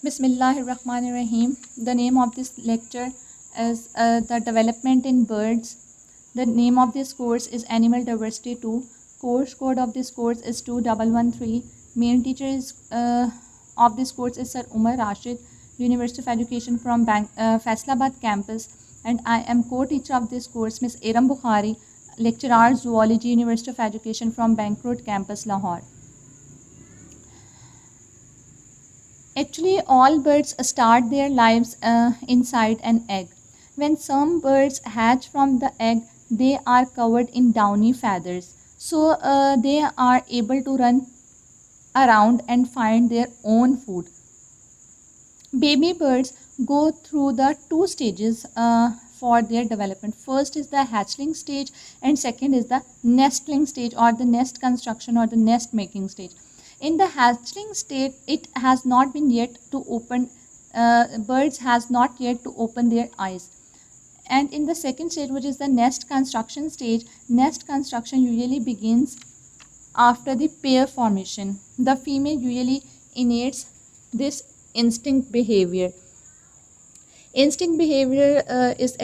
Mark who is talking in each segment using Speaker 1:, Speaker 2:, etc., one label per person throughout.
Speaker 1: Bismillahirrahmanirrahim. The name of this lecture is The Development in Birds. The name of this course is Animal Diversity 2. Course code of this course is 2113. Main teacher is of this course is Sir Umar Rashid, University of Education from Faisalabad campus, and I am co-teacher of this course, Miss Iram Bukhari, lecturer Zoology, University of Education from Bank Road campus, Lahore. Actually, all birds start their lives inside an egg. When some birds hatch from the egg, they are covered in downy feathers. So they are able to run around and find their own food. Baby birds go through the two stages for their development. First is the hatchling stage, and second is the nestling stage, or the nest construction or the nest making stage. In the hatchling state, it has not been yet to open, birds has not yet to open their eyes. And in the second stage, which is the nest construction stage, nest construction usually begins after the pair formation. The female usually initiates this instinct behavior. Instinct behavior is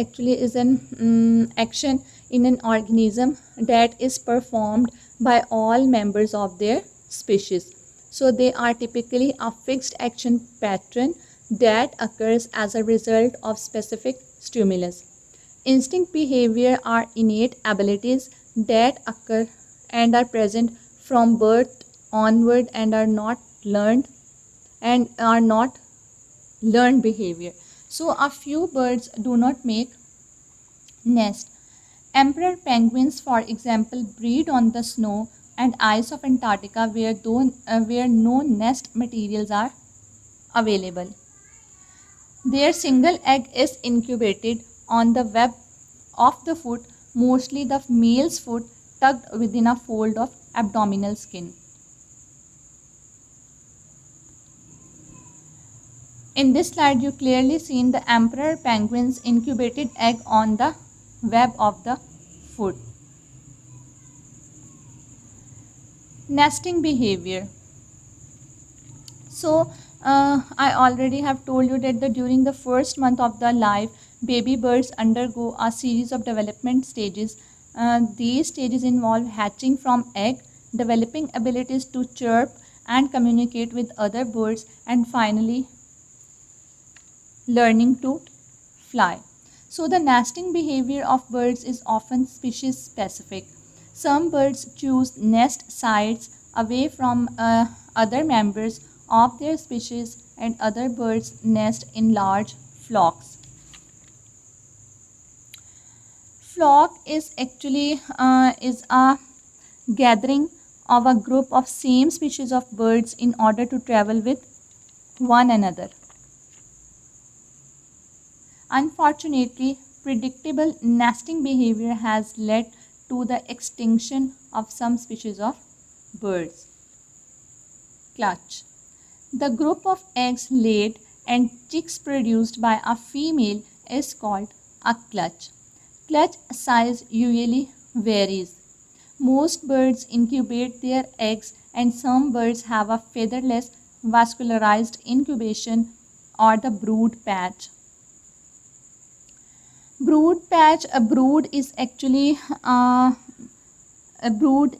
Speaker 1: an action in an organism that is performed by all members of their species. So they are typically a fixed action pattern that occurs as a result of specific stimulus. Instinct behavior are innate abilities that occur and are present from birth onward and are not learned behavior. So a few birds do not make nest. Emperor penguins, for example, breed on the snow and ice of Antarctica where no nest materials are available. Their single egg is incubated on the web of the foot, mostly the male's foot tucked within a fold of abdominal skin. In this slide, you clearly seen the emperor penguin's incubated egg on the web of the foot. Nesting behavior. So, I already have told you that during the first month of their life, baby birds undergo a series of development stages. These stages involve hatching from egg, developing abilities to chirp and communicate with other birds, and finally learning to fly. So the nesting behavior of birds is often species specific. Some birds choose nest sites away from other members of their species, and other birds nest in large flocks. Flock is actually is a gathering of a group of same species of birds in order to travel with one another. Unfortunately, predictable nesting behavior has led to the extinction of some species of birds. Clutch. The group of eggs laid and chicks produced by a female is called a clutch. Clutch size usually varies. Most birds incubate their eggs, and some birds have a featherless vascularized incubation or the brood patch. Brood patch, a brood is actually a brood.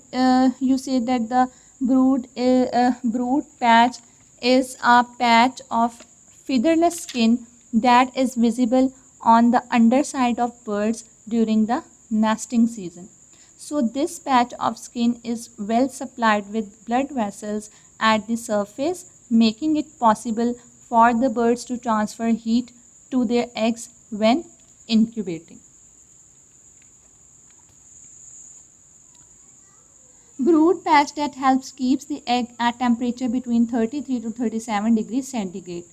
Speaker 1: You say that the brood patch is a patch of featherless skin that is visible on the underside of birds during the nesting season. So this patch of skin is well supplied with blood vessels at the surface, making it possible for the birds to transfer heat to their eggs when incubating. Brood patch that helps keeps the egg at temperature between 33 to 37 degrees centigrade.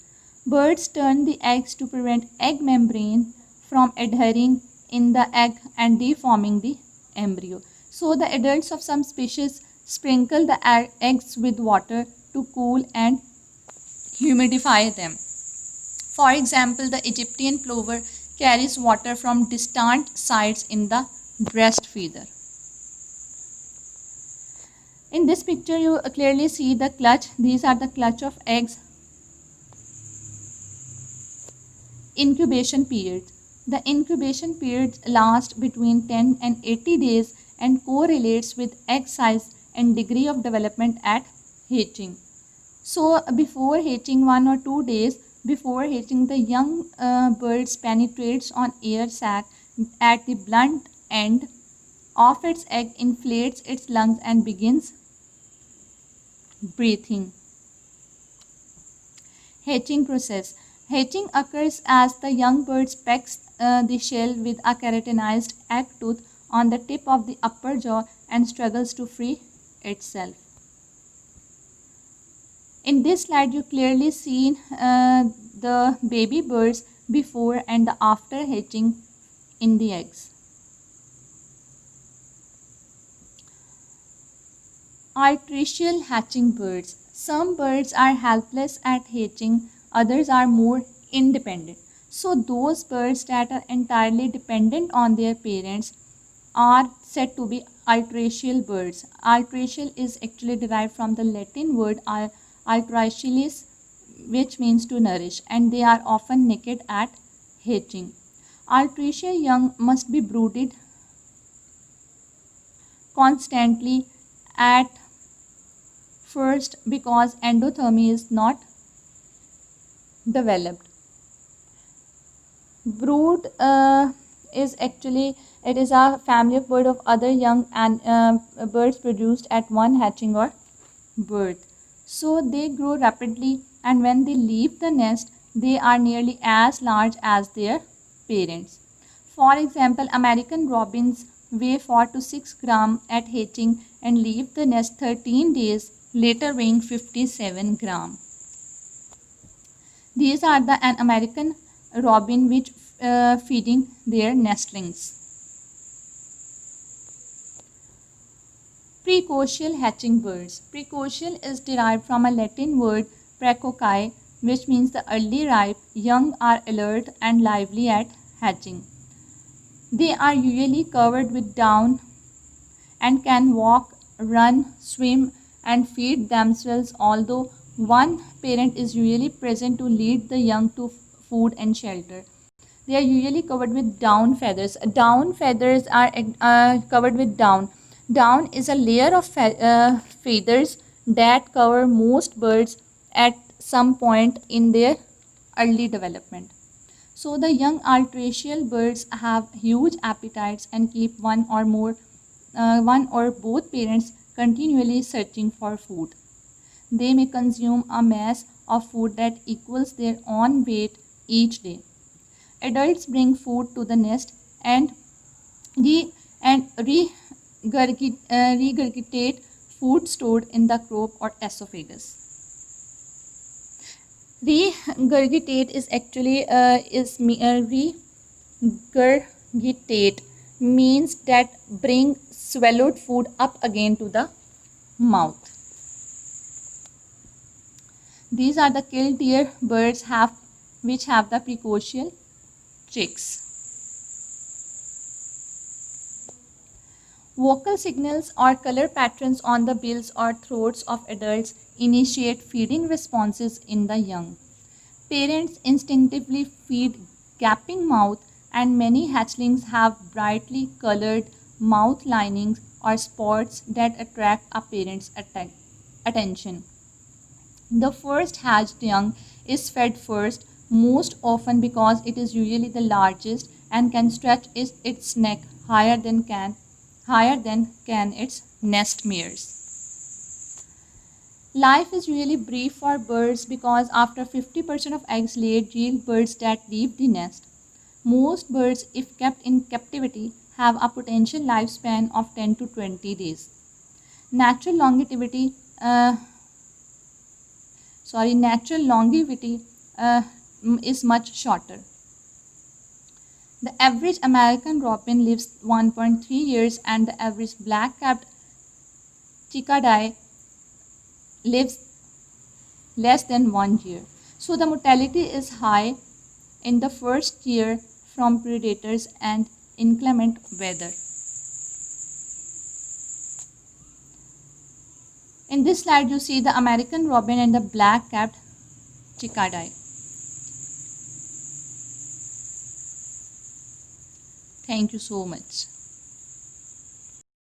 Speaker 1: Birds turn the eggs to prevent egg membrane from adhering in the egg and deforming the embryo. So the adults of some species sprinkle the eggs with water to cool and humidify them. For example, the Egyptian plover carries water from distant sites in the breast feeder. In this picture, you clearly see the clutch. These are the clutch of eggs Incubation period. The incubation period lasts between 10 and 80 days and correlates with egg size and degree of development at hatching. So before hatching, 1 or 2 days before hatching, the young birds penetrates on air sac at the blunt end of its egg, inflates its lungs and begins breathing. Hatching process. Hatching occurs as the young bird pecks the shell with a keratinized egg tooth on the tip of the upper jaw and struggles to free itself. In this slide, you clearly see the baby birds before and the after hatching in the eggs. Artificial hatching birds. Some birds are helpless at hatching, others are more independent. So those birds that are entirely dependent on their parents are said to be altricial birds. Altricial is actually derived from the Latin word altricialis, which means to nourish, and they are often naked at hatching. Altricial young must be brooded constantly at first because endothermy is not developed. Brood is actually, it is a family of bird of other young and birds produced at one hatching or birth. So they grow rapidly, and when they leave the nest they are nearly as large as their parents. For example, American robins weigh 4 to 6 gram at hatching and leave the nest 13 days later weighing 57 gram. These are an American robin which feeding their nestlings. Precocial hatching birds. Precocial is derived from a Latin word praecoci, which means the early ripe. Young are alert and lively at hatching. They are usually covered with down and can walk, run, swim, and feed themselves, although one parent is usually present to lead the young to food and shelter. They are usually covered with down feathers. Down feathers are covered with down. Down is a layer of feathers that cover most birds at some point in their early development. So the young altricial birds have huge appetites and keep one or both parents continually searching for food. They may consume a mass of food that equals their own weight each day. Adults bring food to the nest and regurgitate food stored in the crop or esophagus. Regurgitate is actually regurgitate means that bring swallowed food up again to the mouth. These are the killdeer birds which have the precocial chicks. Vocal signals or color patterns on the bills or throats of adults initiate feeding responses in the young. Parents instinctively feed gaping mouth, and many hatchlings have brightly colored mouth linings or spots that attract a parent's attention. The first hatched young is fed first, most often because it is usually the largest and can stretch its neck higher than can its nestmares. Life is really brief for birds because after 50% of eggs laid yield birds that leave the nest. Most birds, if kept in captivity, have a potential lifespan of 10 to 20 days. Natural longevity is much shorter. The average American robin lives 1.3 years and the average black-capped cicadae lives less than 1 year. So the mortality is high in the first year from predators and inclement weather. In this slide, you see the American robin and the black-capped cicadae. Thank you so much.